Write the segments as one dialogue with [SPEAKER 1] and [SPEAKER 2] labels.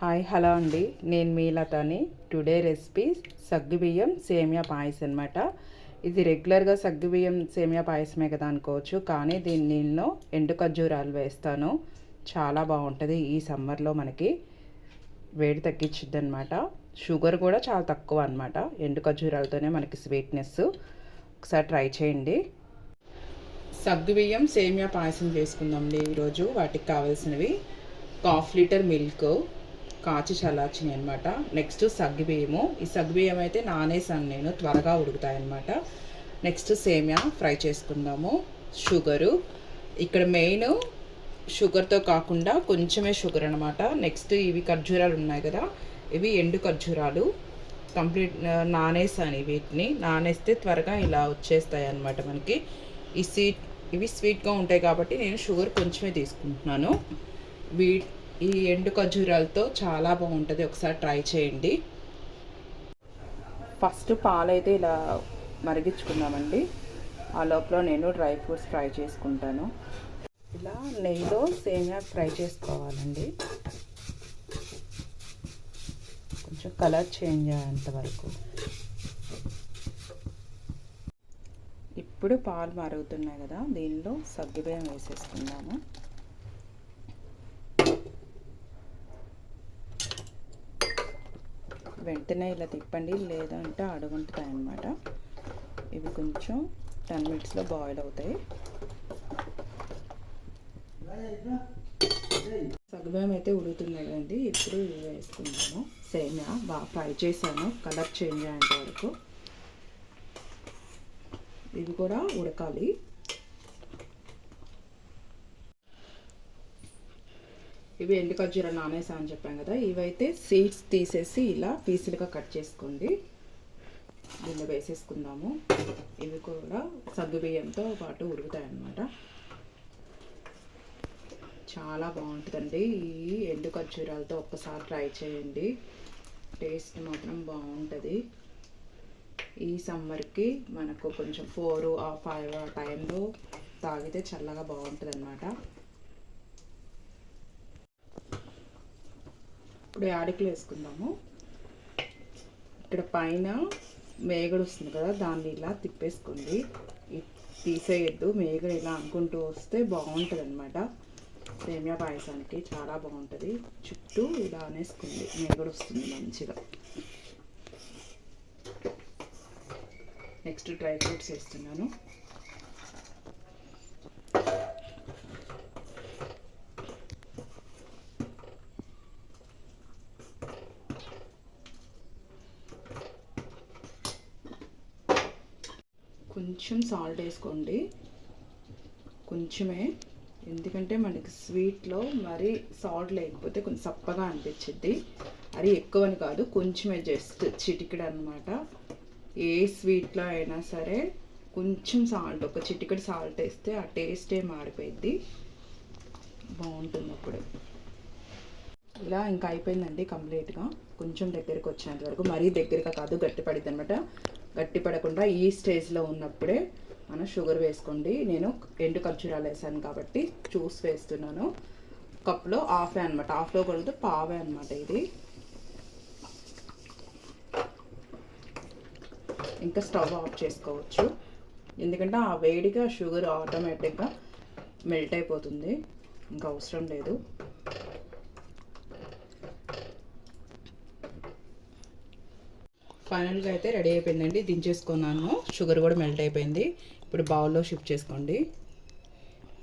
[SPEAKER 1] Hi hello అండి, నేను మీ లతని. Today recipe సగ్గుబియ్యం సేమియా పాయసం అనమాట. ఇది రెగ్యులర్గా సగ్గుబియ్యం సేమియా పాయసమే కదా అనుకోవచ్చు, కానీ దీనిలో ఎండు ఖర్జూరాలు వేస్తాను. చాలా బాగుంటుంది. ఈ సమ్మర్లో మనకి వేడి తగ్గించుద్ది అనమాట. షుగర్ కూడా చాలా తక్కువ అనమాట. ఎండు ఖర్జూరాలతోనే మనకి స్వీట్నెస్. ఒకసారి ట్రై చేయండి. సగ్గుబియ్యం సేమియా పాయసం చేసుకుందాండి ఈరోజు. వాటికి కావాల్సినవి 1/2 లీటర్ మిల్క్ కాచి చల్లార్చినాయి అనమాట. నెక్స్ట్ సగ్గుబియ్యము. ఈ సగ్గుబియ్యం అయితే నానేసాను నేను, త్వరగా ఉడుకుతాయన్నమాట. నెక్స్ట్ సేమియా ఫ్రై చేసుకుందాము. షుగరు ఇక్కడ మెయిన్, షుగర్తో కాకుండా కొంచెమే షుగర్ అనమాట. నెక్స్ట్ ఇవి ఖర్జూరాలు ఉన్నాయి కదా, ఇవి ఎండు ఖర్జూరాలు కంప్లీట్ నానేసాను. వీటిని నానేస్తే త్వరగా ఇలా వచ్చేస్తాయి అన్నమాట మనకి. ఇవి స్వీట్గా ఉంటాయి కాబట్టి నేను షుగర్ కొంచెమే తీసుకుంటున్నాను. ఈ ఎండు ఖర్జూరాలతో చాలా బాగుంటుంది. ఒకసారి ట్రై చేయండి. ఫస్ట్ పాలైతే ఇలా మరిగించుకుందామండి. ఆ లోపల నేను డ్రై ఫ్రూట్స్ ఫ్రై చేసుకుంటాను. ఇలా నెయ్యిలో సేమియా ఫ్రై చేసుకోవాలండి. కొంచెం కలర్ చేంజ్ అయ్యేంత వరకు. ఇప్పుడు పాలు మరుగుతున్నాయి కదా, దీనిలో సగ్గుబియ్యం వేసేసుకుందాము. వెంటనే ఇలా తిప్పండి, లేదంటే అడుగుంటుతాయి అన్నమాట. ఇవి కొంచెం 10 మినిట్స్లో బాయిల్ అవుతాయి. సగ్గుబియ్యం అయితే ఉడుకుతున్నాయి కదండి. ఇప్పుడు ఇవి వేసుకుందాము. సేమియా బాగా ఫ్రై చేశాను, కలర్ చేంజ్ అయ్యేంత వరకు. ఇవి కూడా ఉడకాలి. ఇవి ఎండు ఖర్జూరాలు నానేసా అని చెప్పాను కదా, ఇవైతే సీడ్స్ తీసేసి ఇలా పీసులుగా కట్ చేసుకోండి. దీన్ని వేసేసుకుందాము. ఇవి కూడా సగ్గుబియ్యంతో పాటు ఉడుకుతాయి అన్నమాట. చాలా బాగుంటుందండి. ఈ ఎండు ఖర్జూరాలతో ఒక్కసారి ట్రై చేయండి. టేస్ట్ మాత్రం బాగుంటుంది. ఈ సమ్మర్కి మనకు కొంచెం 4 or 5 ఆ టైంలో తాగితే చల్లగా బాగుంటుంది అన్నమాట. ఇప్పుడు యాలకులు వేసుకుందాము. ఇక్కడ పైన మేగడ వస్తుంది కదా, దాన్ని ఇలా తిప్పేసుకోండి. తీసేయద్దు, మేగడ ఇలా అనుకుంటూ వస్తే బాగుంటుంది అనమాట. సేమియా పాయసానికి చాలా బాగుంటుంది. చుట్టూ ఇలా అనేసుకోండి, మేగడ వస్తుంది మంచిగా. నెక్స్ట్ డ్రై ఫ్రూట్స్ వేస్తున్నాను. కొంచెం సాల్ట్ వేసుకోండి, కొంచెమే. ఎందుకంటే మనకి స్వీట్లో మరి సాల్ట్ లేకపోతే కొంచెం సప్పగా అనిపించింది. అది ఎక్కువని కాదు, కొంచెమే, జస్ట్ చిటికెడు అనమాట. ఏ స్వీట్లో అయినా సరే కొంచెం సాల్ట్, ఒక చిటికెడు సాల్ట్ వేస్తే ఆ టేస్టే మారిపోయింది, బాగుంటుంది అప్పుడు. ఇలా ఇంకా అయిపోయిందండి కంప్లీట్గా. కొంచెం దగ్గరికి వచ్చేంత వరకు, మరీ దగ్గరగా కాదు, గట్టి పడిద్ది అనమాట. గట్టి పడకుండా ఈ స్టేజ్లో ఉన్నప్పుడే మనం షుగర్ వేసుకోండి. నేను ఎండు ఖర్జూరాలు వేసాను కాబట్టి చూసి వేస్తున్నాను. కప్లో హాఫే అనమాట, హాఫ్లో కొడితే పావే అనమాట ఇది. ఇంకా స్టవ్ ఆఫ్ చేసుకోవచ్చు, ఎందుకంటే ఆ వేడిగా షుగర్ ఆటోమేటిక్గా మెల్ట్ అయిపోతుంది, ఇంకా అవసరం లేదు. ఫైనల్గా అయితే రెడీ అయిపోయిందండి, దించేసుకున్నాను. షుగర్ కూడా మెల్ట్ అయిపోయింది. ఇప్పుడు బౌల్లో షిఫ్ట్ చేసుకోండి.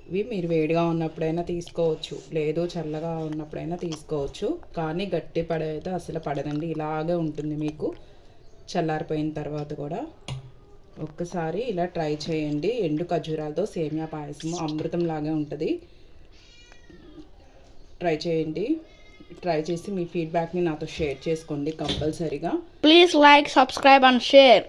[SPEAKER 1] ఇవి మీరు వేడిగా ఉన్నప్పుడైనా తీసుకోవచ్చు, లేదు చల్లగా ఉన్నప్పుడైనా తీసుకోవచ్చు. కానీ గట్టి పడైతే అసలు పడదండి, ఇలాగే ఉంటుంది మీకు చల్లారిపోయిన తర్వాత కూడా. ఒక్కసారి ఇలా ట్రై చేయండి. ఎండు ఖర్జూరాలతో సేమియా పాయసము అమృతం లాగే ఉంటుంది. ట్రై చేయండి. ట్రై చేసి మీ ఫీడ్బ్యాక్ని నాతో షేర్ చేసుకోండి కంపల్సరీగా.
[SPEAKER 2] Please like, subscribe and share.